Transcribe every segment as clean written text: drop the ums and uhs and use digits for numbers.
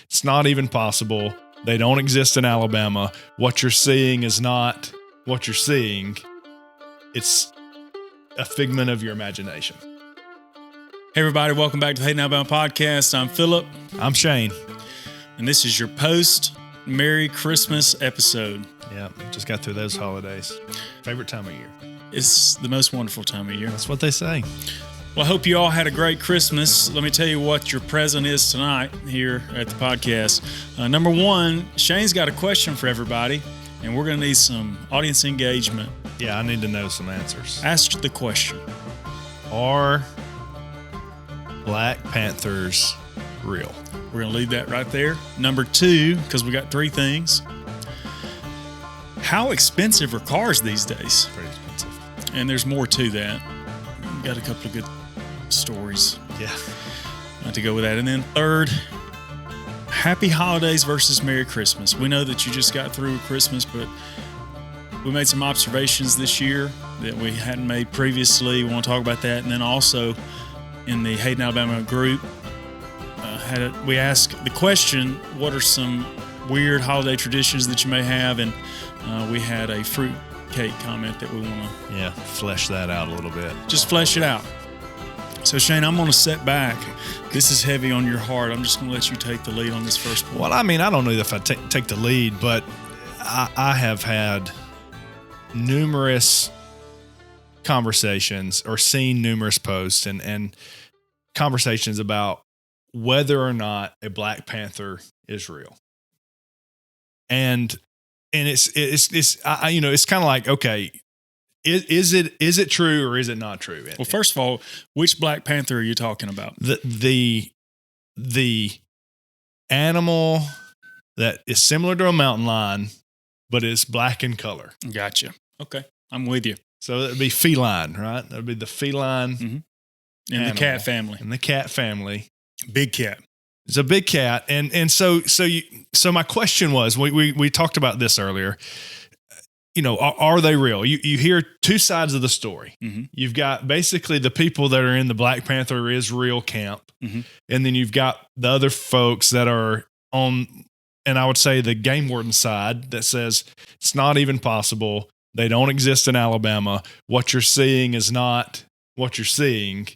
It's not even possible. They don't exist in Alabama. What you're seeing is not what you're seeing. It's a figment of your imagination. Hey everybody, welcome back to the Hayden, Alabama podcast. I'm Phillip. I'm Shane. And this is your post-Merry Christmas episode. Yeah, just got through those holidays. Favorite time of year. It's the most wonderful time of year. That's what they say. Well, I hope you all had a great Christmas. Let me tell you what your present is tonight here at the podcast. Number one, Shane's got a question for everybody, and we're going to need some audience engagement. Yeah, I need to know some answers. Ask the question. Are Black Panthers real? We're going to leave that right there. Number two, because we got three things. How expensive are cars these days? Pretty expensive. And there's more to that. We've got a couple of good stories. Yeah. To go with that. And then third, happy holidays versus Merry Christmas. We know that you just got through Christmas, but we made some observations this year that we hadn't made previously. We want to talk about that. And then also in the Hayden, Alabama group, we asked the question, what are some weird holiday traditions that you may have? And we had a fruit cake comment that we want to flesh that out a little bit. Just flesh it out. So Shane, I'm going to sit back. This is heavy on your heart. I'm just going to let you take the lead on this first point. Well, I mean, I don't know if I take the lead, but I have had numerous conversations or seen numerous posts and conversations about whether or not a Black Panther is real. And it's kind of like, okay, is it true or is it not true? Well, first of all, which Black Panther are you talking about? The animal that is similar to a mountain lion, but is black in color. Gotcha. Okay, I'm with you. So that would be feline, right? That would be the feline. Mm-hmm. In the cat family. In the cat family. Big cat. It's a big cat, and so my question was, we talked about this earlier. You know, are they real? You hear two sides of the story. Mm-hmm. You've got basically the people that are in the Black Panther is real camp, mm-hmm. and then you've got the other folks that are on, and I would say the game warden side that says it's not even possible. They don't exist in Alabama. What you're seeing is not what you're seeing.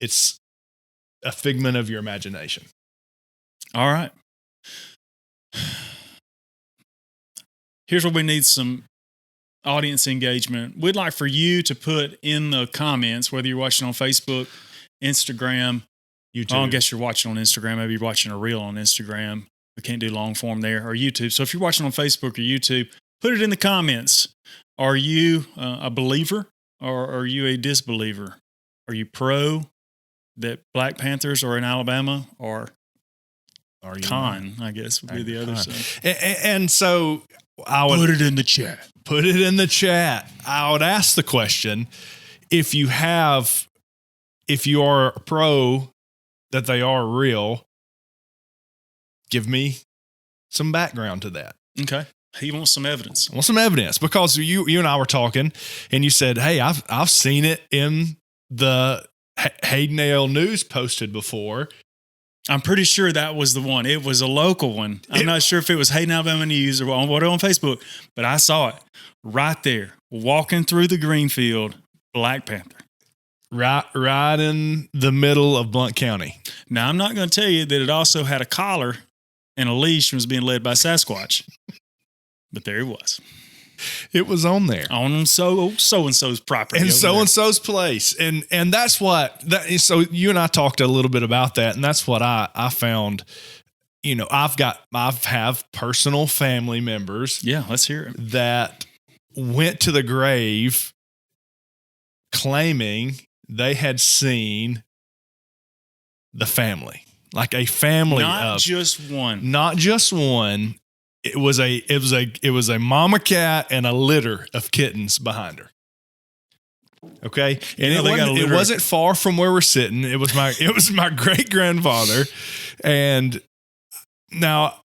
It's a figment of your imagination. All right. Here's where we need some audience engagement. We'd like for you to put in the comments, whether you're watching on Facebook, Instagram, YouTube. I guess you're watching on Instagram. Maybe you're watching a reel on Instagram. We can't do long form there, or YouTube. So if you're watching on Facebook or YouTube, put it in the comments. Are you a believer or are you a disbeliever? Are you pro that Black Panthers are in Alabama, or are you con, I guess would be the other side. And so I would put it in the chat. Put it in the chat. I would ask the question, if you are pro that they are real, give me some background to that. Okay. He wants some evidence. I want some evidence, because you and I were talking and you said, hey, I've seen it in the Hayden AL News posted before. I'm pretty sure that was the one. It was a local one. I'm not sure if it was Hayden Alabama News or on Facebook, but I saw it right there, walking through the green field, Black Panther. Right in the middle of Blount County. Now, I'm not going to tell you that it also had a collar and a leash and was being led by Sasquatch, but there it was. It was on there. On so-and-so's property. And so-and-so's place. And that's so you and I talked a little bit about that, and that's what I found. You know, I have personal family members. Yeah, let's hear it. That went to the grave claiming they had seen the family. Like a family Not just one. It was a mama cat and a litter of kittens behind her. Okay, and it wasn't far from where we're sitting. It was my great grandfather, and now,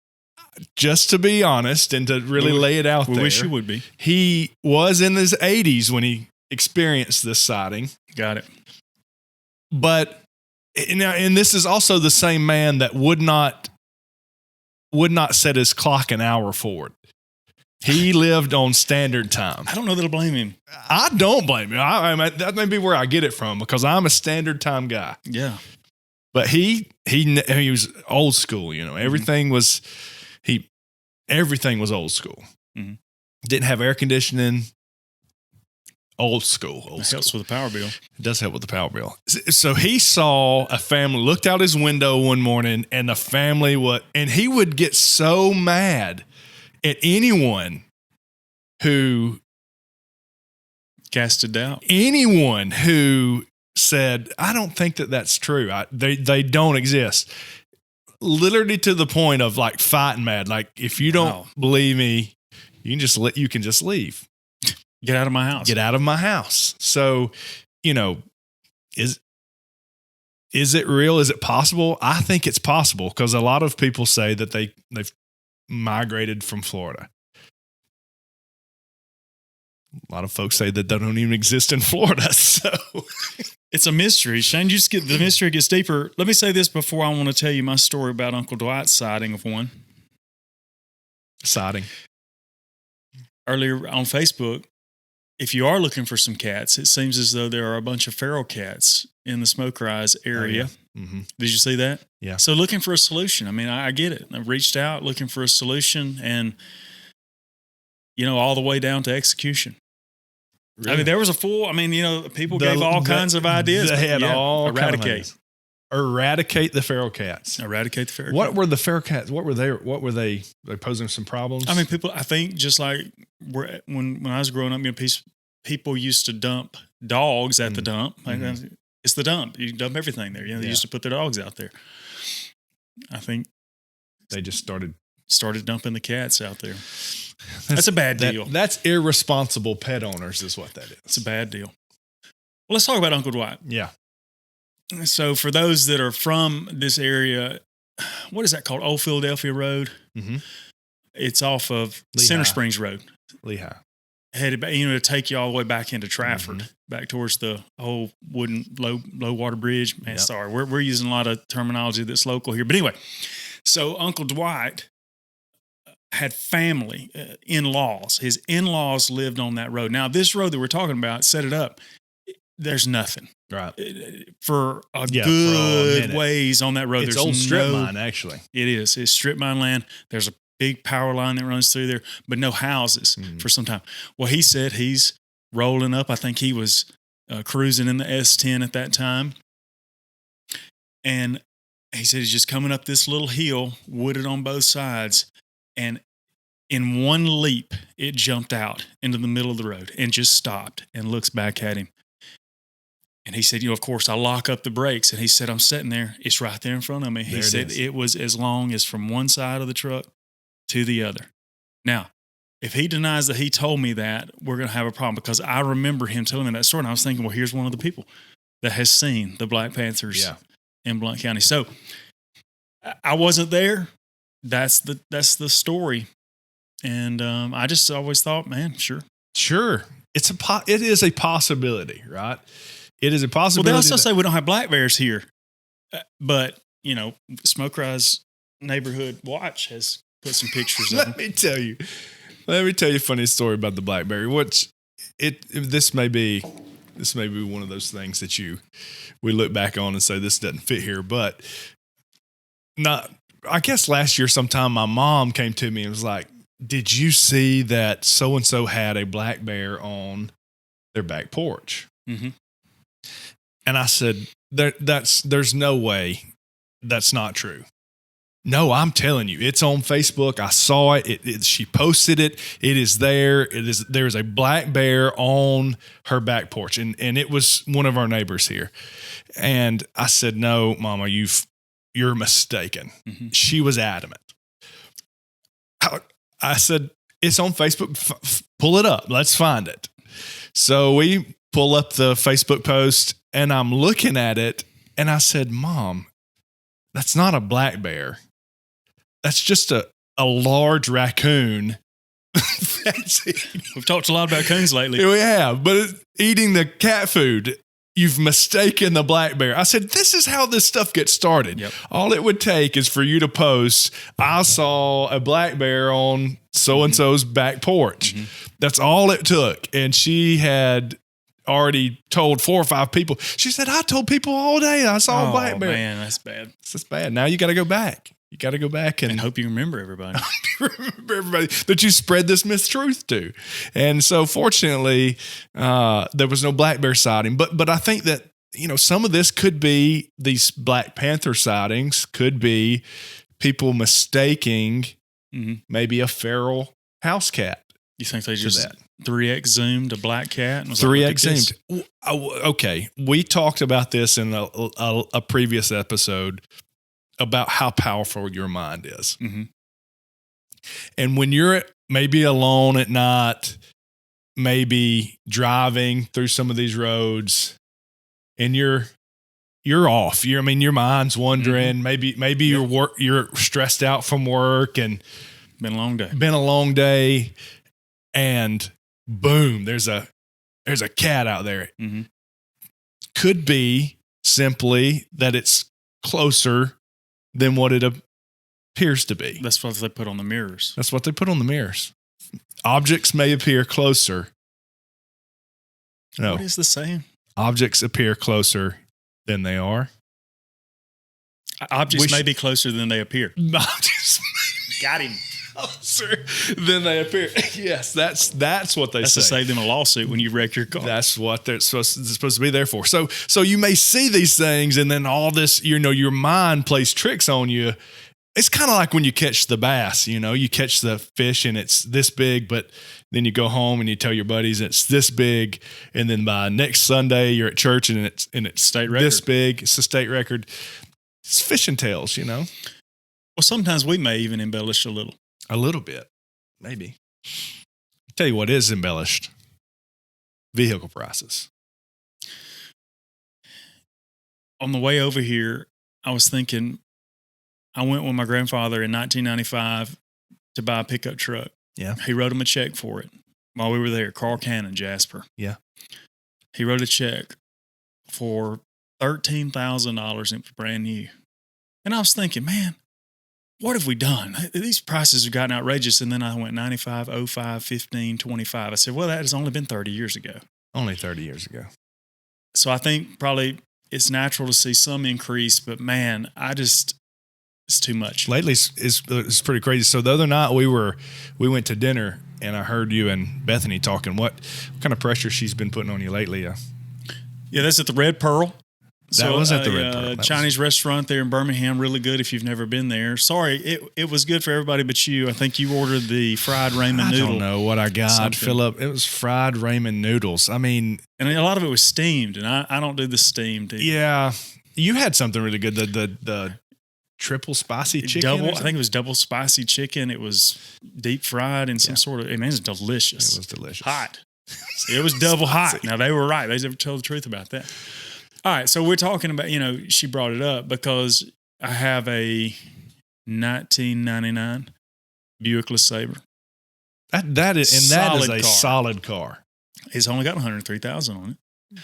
just to be honest and to really lay it out there, wish you would be. He was in his 80s when he experienced this sighting. Got it. But and this is also the same man that would not would not set his clock an hour forward. He lived on standard time. I don't know that I blame him. I don't blame him. That may be where I get it from, because I'm a standard time guy. Yeah. But he was old school, Everything was old school. Mm-hmm. Didn't have air conditioning. Old school. It helps with the power bill. It does help with the power bill. So he saw a family, looked out his window one morning, and the family and he would get so mad at anyone who casted doubt. Anyone who said, I don't think that's true. They don't exist. Literally to the point of like fighting mad. Like, if you don't believe me, you can just leave. Get out of my house. Get out of my house. So, is it real? Is it possible? I think it's possible, because a lot of people say that they've migrated from Florida. A lot of folks say that they don't even exist in Florida. So it's a mystery. Shane, the mystery gets deeper. Let me say this before I want to tell you my story about Uncle Dwight's sighting of one. Sighting. Earlier on Facebook, if you are looking for some cats, it seems as though there are a bunch of feral cats in the Smoke Rise area. Oh, yeah. Mm-hmm. Did you see that? Yeah. So looking for a solution. I mean, I get it. I reached out looking for a solution, and, all the way down to execution. Really? I mean, there was people gave all kinds of ideas. They had all eradicate. Eradicate the feral cats. Eradicate the feral cats. What were the feral cats? What were they posing some problems? I mean, I think just like when I was growing up, people used to dump dogs at the dump. Mm-hmm. It's the dump. You dump everything there. They used to put their dogs out there. I think they just started dumping the cats out there. That's a bad deal. That's irresponsible pet owners is what that is. It's a bad deal. Well, let's talk about Uncle Dwight. Yeah. So for those that are from this area, what is that called? Old Philadelphia Road. Mm-hmm. It's off of Lehigh. Center Springs Road. Lehigh. Headed back, to take you all the way back into Trafford, back towards the old wooden low water bridge. Man, sorry, we're using a lot of terminology that's local here. But anyway, so Uncle Dwight had family, in-laws. His in-laws lived on that road. Now, this road that we're talking about, set it up, there's nothing. Right. For a good ways on that road. It's old strip mine, actually. It is. It's strip mine land. There's a big power line that runs through there, but no houses for some time. Well, he said he's rolling up. I think he was cruising in the S10 at that time. And he said he's just coming up this little hill, wooded on both sides. And in one leap, it jumped out into the middle of the road and just stopped and looks back at him. And he said, of course, I lock up the brakes. And he said, I'm sitting there. It's right there in front of me. He said it was as long as from one side of the truck to the other. Now, if he denies that he told me that, we're going to have a problem, because I remember him telling me that story. And I was thinking, well, here's one of the people that has seen the Black Panthers in Blount County. So I wasn't there. That's the story. And I just always thought, man, sure. It is a possibility, right? It is a possibility. Well, they also say we don't have black bears here, but Smoke Rise Neighborhood Watch has put some pictures of them. Let me tell you a funny story about the black bear. This may be one of those things that we look back on and say this doesn't fit here, but I guess last year sometime my mom came to me and was like, did you see that so-and-so had a black bear on their back porch? Mm-hmm. And I said, there's no way that's not true. No, I'm telling you, it's on Facebook. I saw it. She posted it. It is there. There's a black bear on her back porch. And it was one of our neighbors here. And I said, no, Mama, you're mistaken. Mm-hmm. She was adamant. I said, it's on Facebook. Pull it up. Let's find it. So we pull up the Facebook post, and I'm looking at it, and I said, Mom, that's not a black bear. That's just a large raccoon. We've talked a lot about raccoons lately. We have, but it's eating the cat food. You've mistaken the black bear. I said, this is how this stuff gets started. Yep. All it would take is for you to post, I saw a black bear on so-and-so's back porch. That's all it took. And she had already told 4 or 5 people. She said, I told people all day I saw a black bear. Oh, man, that's bad. That's bad. Now you got to go back. You got to go back and hope you remember everybody. Remember everybody that you spread this mistruth to. And so fortunately, there was no black bear sighting. But I think that, some of this could be these Black Panther sightings, could be people mistaking maybe a feral house cat. You think they just 3X zoomed a black cat? And was 3X zoomed. Okay. We talked about this in a previous episode about how powerful your mind is. And when you're maybe alone at night, maybe driving through some of these roads and you're off. Your mind's wandering. Maybe you're stressed out from work and been a long day. And boom, there's a cat out there. Could be simply that it's closer than what it appears to be. That's what they put on the mirrors. That's what they put on the mirrors. Objects may appear closer. No. What is the saying? Objects appear closer than they are. Objects may be closer than they appear. Got him. Closer than they appear. Yes, that's what they say. That's to save them a lawsuit when you wreck your car. That's what they're supposed to be there for. So you may see these things, and then all this, your mind plays tricks on you. It's kind of like when you catch the bass. You catch the fish and it's this big, but then you go home and you tell your buddies it's this big, and then by next Sunday you're at church and it's state record. This big. It's a state record. It's fishing tales, Well, sometimes we may even embellish a little. A little bit, maybe. I'll tell you what is embellished. Vehicle prices. On the way over here, I was thinking, I went with my grandfather in 1995 to buy a pickup truck. Yeah. He wrote him a check for it while we were there, Carl Cannon, Jasper. Yeah. He wrote a check for $13,000 and it was brand new. And I was thinking, man, what have we done? These prices have gotten outrageous. And then I went 95, 05, 15, 25. I said, well, that has only been 30 years ago. Only 30 years ago. So I think probably it's natural to see some increase, but man, it's too much. Lately, it's pretty crazy. So the other night we went to dinner and I heard you and Bethany talking. What kind of pressure she's been putting on you lately? Yeah, that's at the Red Pearl. That was at the Red Pearl. Chinese restaurant there in Birmingham, really good if you've never been there. Sorry, it was good for everybody but you. I think you ordered the fried ramen noodle. I don't know what I got, Phillip. It was fried ramen noodles. And a lot of it was steamed, and I don't do the steamed either. Yeah, you had something really good. The triple spicy chicken. I think it was double spicy chicken. It was deep fried in some sort of. It was delicious. It was delicious. Hot. It was double hot. Now they were right. They never told the truth about that. All right, so we're talking about, she brought it up because I have a 1999 Buick LeSabre. That is a solid car. It's only got 103,000 on it.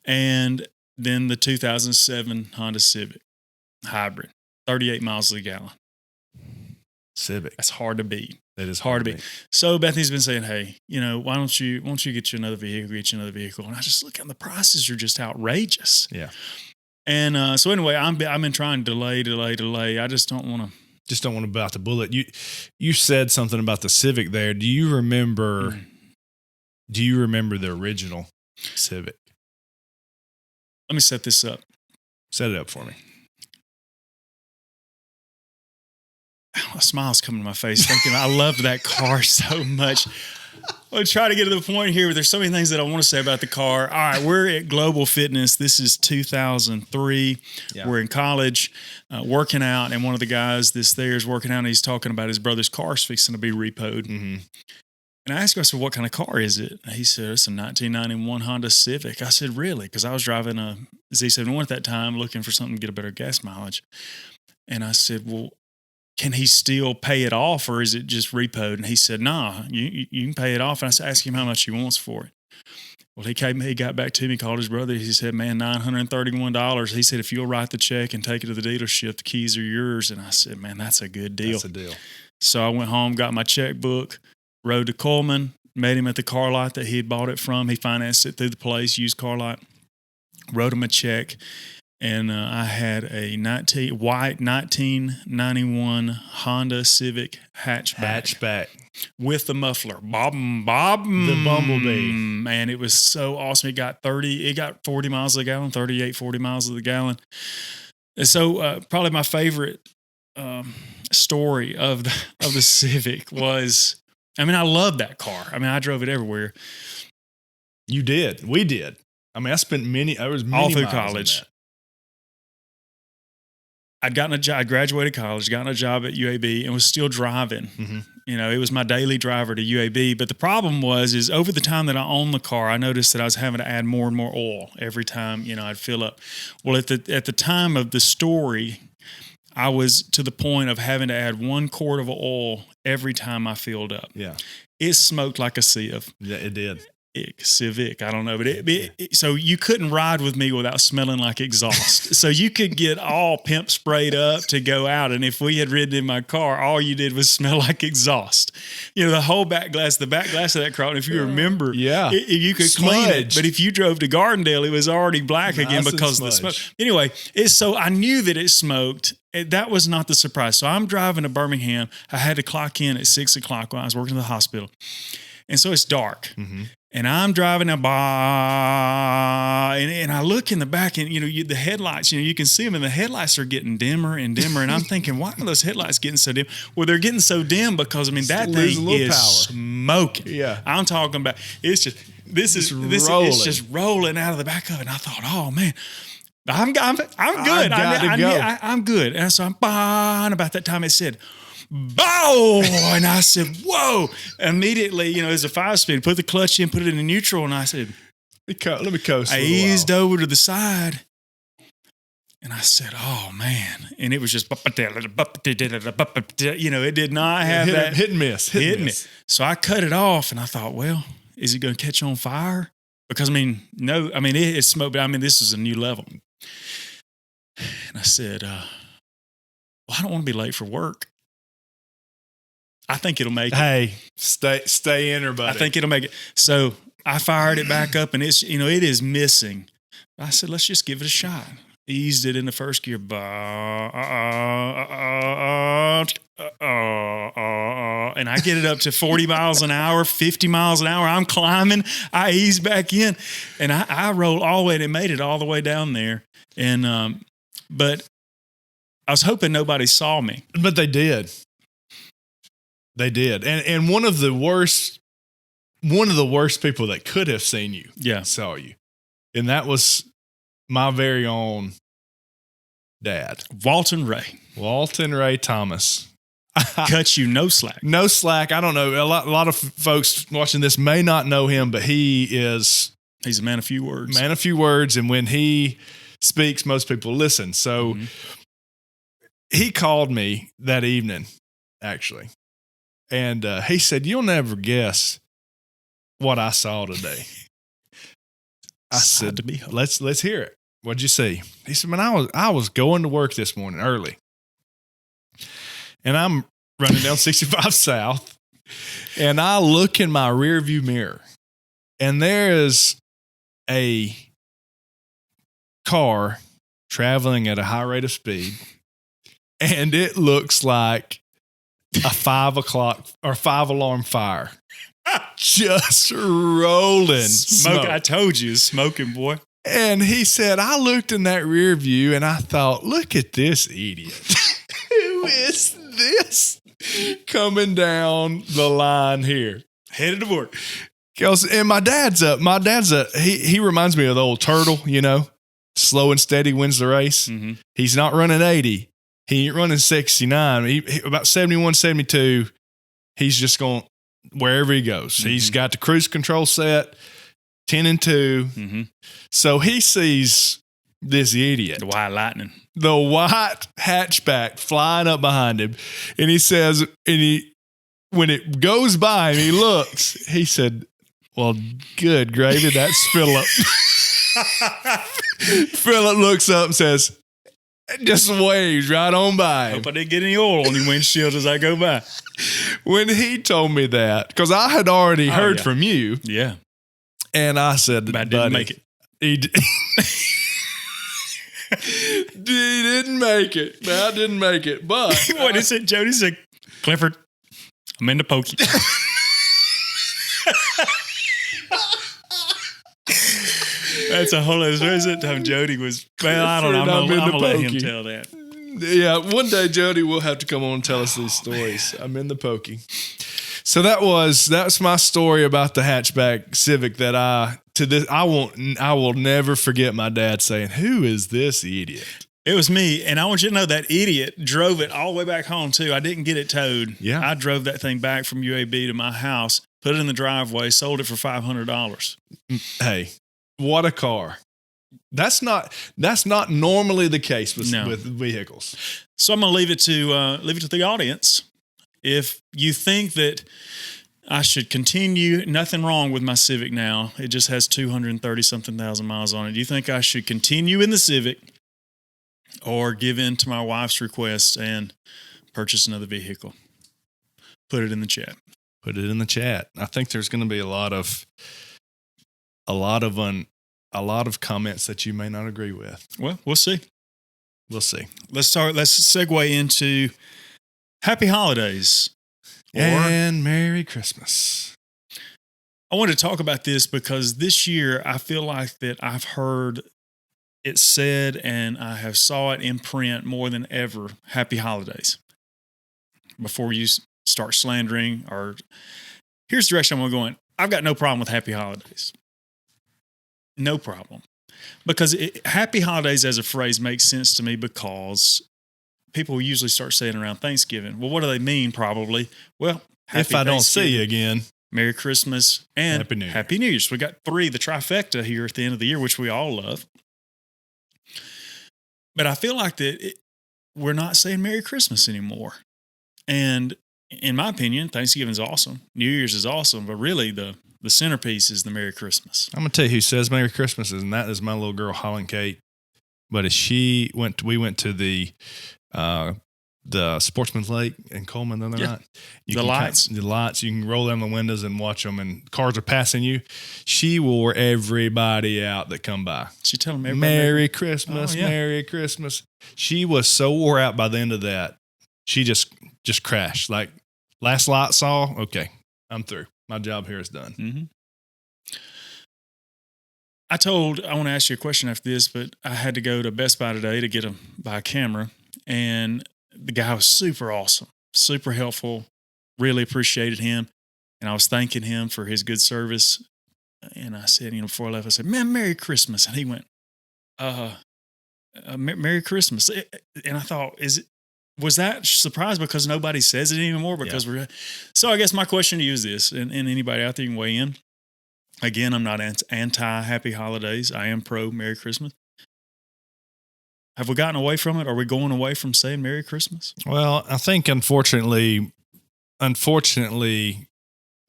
And then the 2007 Honda Civic Hybrid, 38 miles a gallon. Civic. That's hard to beat. That is hard to beat. So Bethany's been saying, hey, why don't you get you another vehicle? And I just look at the prices are just outrageous. Yeah. And so anyway, I've been trying to delay. I just don't want to. Just don't want to bite the bullet. You said something about the Civic there. Do you remember the original Civic? Let me set this up. Set it up for me. A smile's coming to my face thinking I loved that car so much. I'll try to get to the point here, but there's so many things that I want to say about the car. All right, we're at Global Fitness. This is 2003. Yeah. We're in college, working out, and one of the guys there is working out, and he's talking about his brother's car's fixing to be repoed. Mm-hmm. And I asked him, I said, what kind of car is it? And he said, it's a 1991 Honda Civic. I said, really? Because I was driving a Z71 at that time, looking for something to get a better gas mileage. And I said, well, can he still pay it off, or is it just repoed? And he said, nah, you can pay it off. And I asked him how much he wants for it. Well, he got back to me, called his brother. He said, man, $931. He said, if you'll write the check and take it to the dealership, the keys are yours. And I said, man, that's a good deal. That's a deal. So I went home, got my checkbook, rode to Coleman, met him at the car lot that he had bought it from. He financed it through the place, used car lot, wrote him a check. And I had a white 1991 Honda Civic hatchback. With the muffler, bob, the bumblebee. Man, it was so awesome. It got 40 miles a gallon, 40 miles a gallon. And so probably my favorite story of the Civic was, I mean, I love that car. I mean, I drove it everywhere. You did. We did. I mean, I spent many all through college. I graduated college, gotten a job at UAB, and was still driving. Mm-hmm. You know, it was my daily driver to UAB. But the problem is over the time that I owned the car, I noticed that I was having to add more and more oil every time, you know, I'd fill up. Well, at the time of the story, I was to the point of having to add 1 quart of oil every time I filled up. Yeah. It smoked like a sieve. Yeah, it did. Civic, I don't know, but so you couldn't ride with me without smelling like exhaust. So you could get all pimp sprayed up to go out, and if we had ridden in my car, all you did was smell like exhaust. You know, the back glass of that car. And if you remember, you could clean it, but if you drove to Gardendale, it was already black again because of the smoke. Anyway, so I knew that it smoked. That was not the surprise. So I'm driving to Birmingham. I had to clock in at 6:00 when I was working at the hospital, and so it's dark. Mm-hmm. And I'm driving and I look in the back, and you know the headlights. You know, you can see them, and the headlights are getting dimmer and dimmer. And I'm thinking, why are those headlights getting so dim? Well, they're getting so dim because I mean that thing is smoking. Yeah, I'm talking about. It's just it's just rolling out of the back of it. And I thought, oh man, I'm good. I'm good. And so I'm about that time it said, bow! And I said, whoa! Immediately, you know, as a 5-speed, put the clutch in, put it in neutral, and I said, let me coast. I eased over to the side, and I said, oh man. And it was just, you know, it did not have that. Hit and miss. So I cut it off, and I thought, well, is it going to catch on fire? Because, it smoked, but this is a new level. And I said, well, I don't want to be late for work. I think it'll make it. Hey, stay in her, buddy. I think it'll make it. So I fired it back up, and it's, you know, it is missing. I said, let's just give it a shot. Eased it in the first gear. And I get it up to 40 miles an hour, 50 miles an hour. I'm climbing. I ease back in, and I roll all the way, and it made it all the way down there. And but I was hoping nobody saw me. But they did. They did. And one of the worst people that could have seen you saw you. And that was my very own dad. Walton Ray Thomas. Cut you no slack. No slack. I don't know. A lot of folks watching this may not know him, but he's a man of few words. And when he speaks, most people listen. So he called me that evening, actually. And he said, you'll never guess what I saw today. I said, let's hear it. What'd you see? He said, man, I was going to work this morning early. And I'm running down 65 South. And I look in my rear view mirror. And there is a car traveling at a high rate of speed. And it looks like a 5 o'clock or 5 alarm fire. Just rolling smoke. I told you, smoking, boy. And he said, I looked in that rear view and I thought, look at this idiot. Who is this coming down the line here? Headed to work. And my dad's he reminds me of the old turtle, you know, slow and steady wins the race. Mm-hmm. He's not running 80. He ain't running 69. He about 71, 72. He's just going wherever he goes. Mm-hmm. He's got the cruise control set, 10 and 2. Mm-hmm. So he sees this idiot. The white lightning. The white hatchback flying up behind him. And he says, when it goes by and he looks, he said, Well, good gravy. That's Phillip. Phillip looks up and says, just waves right on by. Hope I didn't get any oil on your windshield as I go by. When he told me that, because I had already heard from you. Yeah. And I said, but I didn't make it. He didn't make it. I didn't make it. But what is it? Jody said, Clifford, I'm in the pokey. That's a whole other story. Time Jody was, well, I don't know. I'm going to let him tell that. Yeah, one day Jody will have to come on and tell us these stories. I'm in the pokey. So that's my story about the hatchback Civic that I will never forget my dad saying, "Who is this idiot?" It was me, and I want you to know that idiot drove it all the way back home too. I didn't get it towed. Yeah, I drove that thing back from UAB to my house, put it in the driveway, sold it for $500. Hey, what a car! That's not normally the case with vehicles. So I'm going to leave it to the audience. If you think that I should continue, nothing wrong with my Civic now. It just has 230-something thousand miles on it. Do you think I should continue in the Civic or give in to my wife's request and purchase another vehicle? Put it in the chat. Put it in the chat. I think there's going to be a lot of comments that you may not agree with. Well, we'll see. We'll see. Let's segue into Happy Holidays. And Merry Christmas. I want to talk about this because this year I feel like that I've heard it said and I have saw it in print more than ever. Happy Holidays. Before you start slandering, or here's the direction I'm going. I've got no problem with Happy Holidays. No problem. Because Happy Holidays as a phrase makes sense to me because people usually start saying around Thanksgiving. Well, what do they mean? Probably. Well, if I don't see you again, Merry Christmas and Happy New Year. So we got three, the trifecta here at the end of the year, which we all love. But I feel like that we're not saying Merry Christmas anymore. And in my opinion, Thanksgiving is awesome. New Year's is awesome. But really, the centerpiece is the Merry Christmas. I'm going to tell you who says Merry Christmas, and that is my little girl, Holland Kate. But as we went to the Sportsman's Lake in Coleman the other night. The lights. You can roll down the windows and watch them, and cars are passing you. She wore everybody out that come by. She tell them everybody Merry Christmas, Merry Christmas. She was so wore out by the end of that. She just crashed. Like last light saw. Okay, I'm through. My job here is done. Mm-hmm. I want to ask you a question after this, but I had to go to Best Buy today to buy a camera, and the guy was super awesome, super helpful, really appreciated him, and I was thanking him for his good service, and I said, before I left, I said, man, Merry Christmas, and he went, Merry Christmas, and I thought, was that surprised because nobody says it anymore? So I guess my question to you is this, and anybody out there can weigh in. Again, I'm not anti-Happy Holidays. I am pro Merry Christmas. Have we gotten away from it? Are we going away from saying Merry Christmas? Well, I think unfortunately,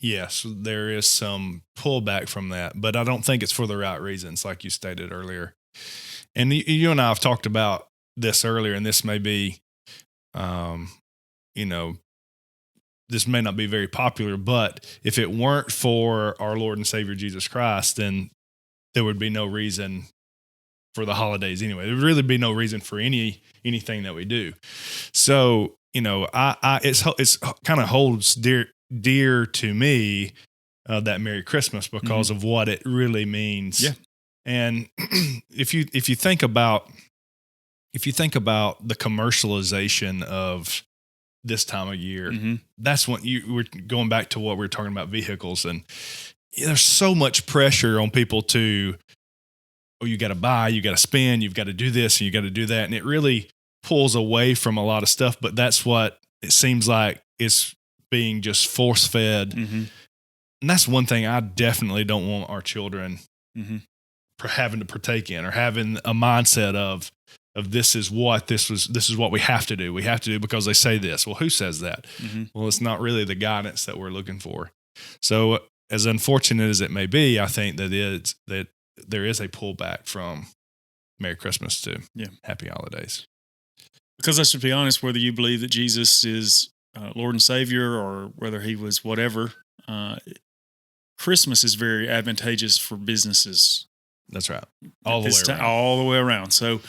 yes, there is some pullback from that, but I don't think it's for the right reasons, like you stated earlier. And you and I have talked about this earlier, and this may be, this may not be very popular, but if it weren't for our Lord and Savior Jesus Christ, then there would be no reason for the holidays anyway. There would really be no reason for anything that we do. So, it's kind of holds dear to me that Merry Christmas because of what it really means. Yeah. And if you think about the commercialization of this time of year, that's when we're going back to what we were talking about vehicles, and there's so much pressure on people to, you got to buy, you got to spend, you've got to do this and you got to do that. And it really pulls away from a lot of stuff, but that's what it seems like it's being just force fed. And that's one thing I definitely don't want our children having to partake in, or having a mindset of this is what we have to do. We have to do because they say this. Well, who says that? Well, it's not really the guidance that we're looking for. So as unfortunate as it may be, I think that there is a pullback from Merry Christmas to Happy Holidays. Because let's just be honest, whether you believe that Jesus is Lord and Savior or whether he was whatever, Christmas is very advantageous for businesses. That's right. All the way around. All the way around. So,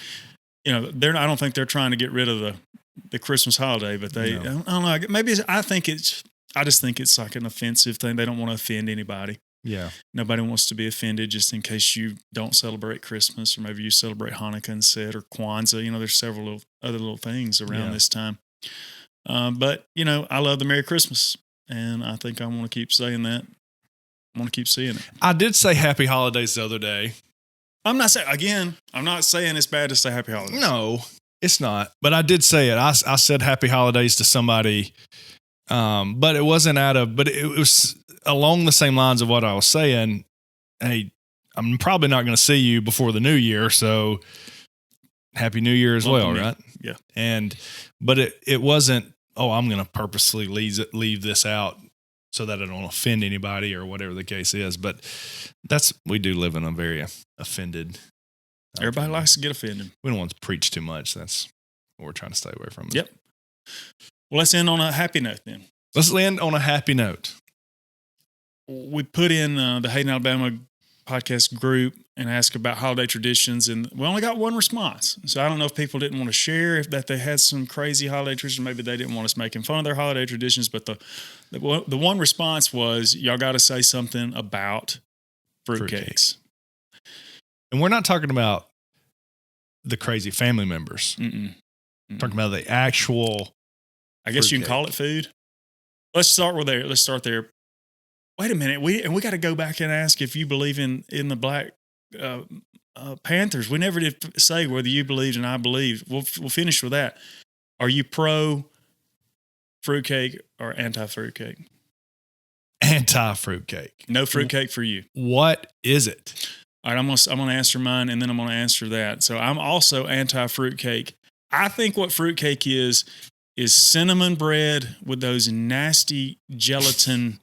I don't think they're trying to get rid of the Christmas holiday, but I don't know. Maybe I just think it's like an offensive thing. They don't want to offend anybody. Yeah. Nobody wants to be offended just in case you don't celebrate Christmas, or maybe you celebrate Hanukkah instead, or Kwanzaa. There's several other little things around this time. But, I love the Merry Christmas, and I think I want to keep saying that. I want to keep seeing it. I did say Happy Holidays the other day. I'm not saying it's bad to say Happy Holidays. No, it's not. But I did say it. I said Happy Holidays to somebody, but it wasn't but it was along the same lines of what I was saying. Hey, I'm probably not going to see you before the new year, so Happy New Year as well, right? Yeah. But it wasn't, I'm going to purposely leave this out so that I don't offend anybody or whatever the case is. But we do live in a very offended. Everybody likes to get offended. We don't want to preach too much. That's what we're trying to stay away from. Yep. Well, let's end on a happy note then. Let's end on a happy note. We put in the Hayden, Alabama podcast group and asked about holiday traditions, and we only got one response. So I don't know if people didn't want to share that they had some crazy holiday traditions. Maybe they didn't want us making fun of their holiday traditions. But the one response was, y'all got to say something about fruitcakes. And we're not talking about the crazy family members. Mm-mm. Talking about the actual. I guess you can call it food. Let's start there. Wait a minute. We got to go back and ask if you believe in the Black Panthers. We never did say whether you believed and I believed. We'll finish with that. Are you pro fruitcake or anti fruitcake? Anti fruitcake. No fruitcake for you. What is it? All right, I'm gonna answer mine, and then I'm gonna answer that. So I'm also anti fruitcake. I think what fruitcake is cinnamon bread with those nasty gelatin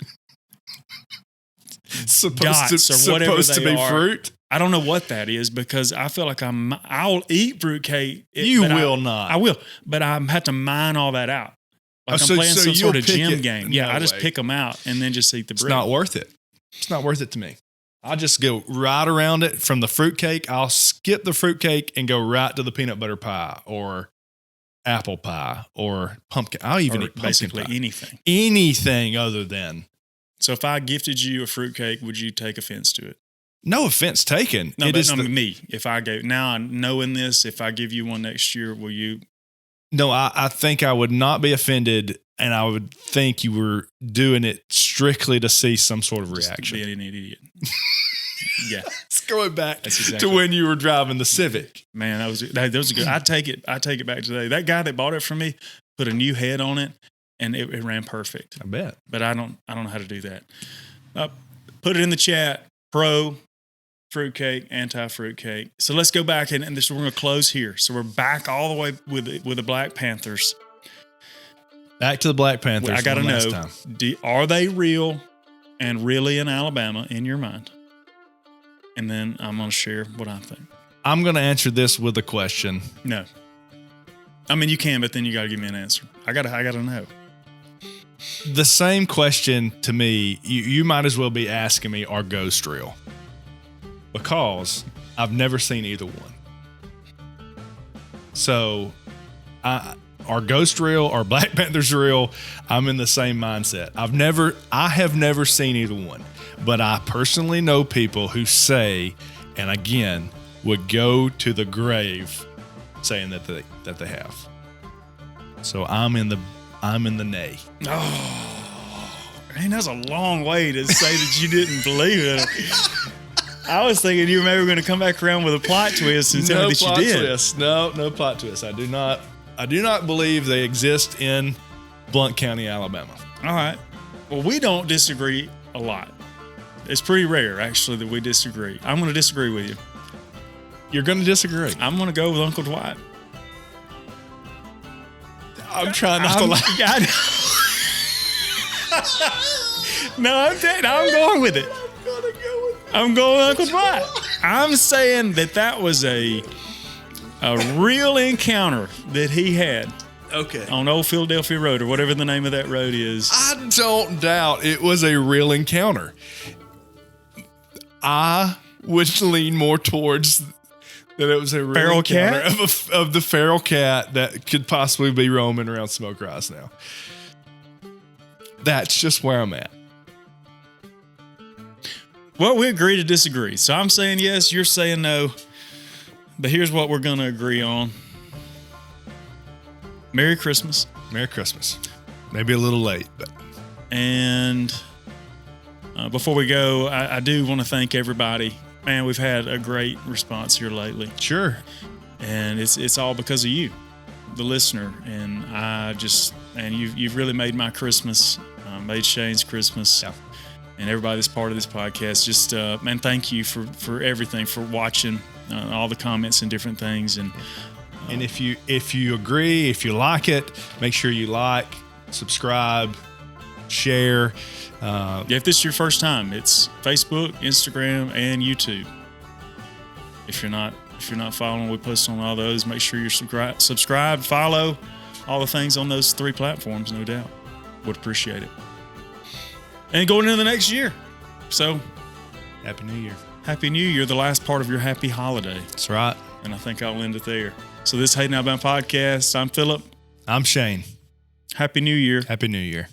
dots or whatever they are. Fruit. I don't know what that is, because I feel like I'll eat fruitcake. You will not. I will, but I have to mine all that out. Like I'm playing some sort of gym game. Yeah, I just pick them out and then just eat the bread. It's not worth it. It's not worth it to me. I'll just go right around it from the fruitcake. I'll skip the fruitcake and go right to the peanut butter pie or apple pie or pumpkin. I'll even eat basically pie. anything. Anything other than. So if I gifted you a fruitcake, would you take offense to it? No offense taken. No, me. If I gave, now knowing this, if I give you one next year, will you? No, I think I would not be offended, and I would think you were doing it strictly to see some sort of reaction. Just being an idiot. Yeah. It's going back to when you were driving the Civic. Man, that was good. I take it back today. That guy that bought it for me put a new head on it, and it ran perfect. I bet. But I don't know how to do that. Put it in the chat. Pro fruitcake, anti-fruitcake. So let's go back and we're going to close here. So we're back all the way with the Black Panthers. Back to the Black Panthers. I got to know, are they real and really in Alabama in your mind? And then I'm going to share what I think. I'm going to answer this with a question. No. I mean, you can, but then you got to give me an answer. I got to know. The same question to me, you might as well be asking me, are ghosts real? Because I've never seen either one. So, are ghosts real? Are Black Panthers real? I'm in the same mindset. I have never seen either one, but I personally know people who say, and again, would go to the grave saying that they have. So I'm in the nay. Oh, man, that's a long way to say that you didn't believe it. I was thinking you were maybe going to come back around with a plot twist and tell me that you did. No plot twist. I do not believe they exist in Blount County, Alabama. All right. Well, we don't disagree a lot. It's pretty rare, actually, that we disagree. I'm going to disagree with you. You're going to disagree? I'm going to go with Uncle Dwight. I'm trying not to laugh. No, I'm going with it. I'm going Uncle Dwight. I'm saying that was a real encounter that he had. Okay. On Old Philadelphia Road, or whatever the name of that road is. I don't doubt it was a real encounter. I would lean more towards that it was a real feral encounter cat of the feral cat that could possibly be roaming around Smoke Rise now. That's just where I'm at. Well, we agree to disagree. So I'm saying yes, you're saying no. But here's what we're going to agree on. Merry Christmas. Merry Christmas. Maybe a little late, but. And before we go, I do want to thank everybody. Man, we've had a great response here lately. Sure. And it's all because of you, the listener. And you've really made my Christmas, made Shane's Christmas. Yeah. And everybody that's part of this podcast. Just, man, thank you for everything, for watching all the comments and different things. And if you agree, if you like it, make sure you like, subscribe, share. If this is your first time, it's Facebook, Instagram, and YouTube. If you're not following, we post on all those. Make sure you're subscribe, follow, all the things on those 3 platforms. No doubt, would appreciate it. And going into the next year, so Happy New Year. Happy New Year, the last part of your happy holiday. That's right. And I think I'll end it there. So this is Hayden Alabama Podcast. I'm Phillip. I'm Shane. Happy New Year. Happy New Year.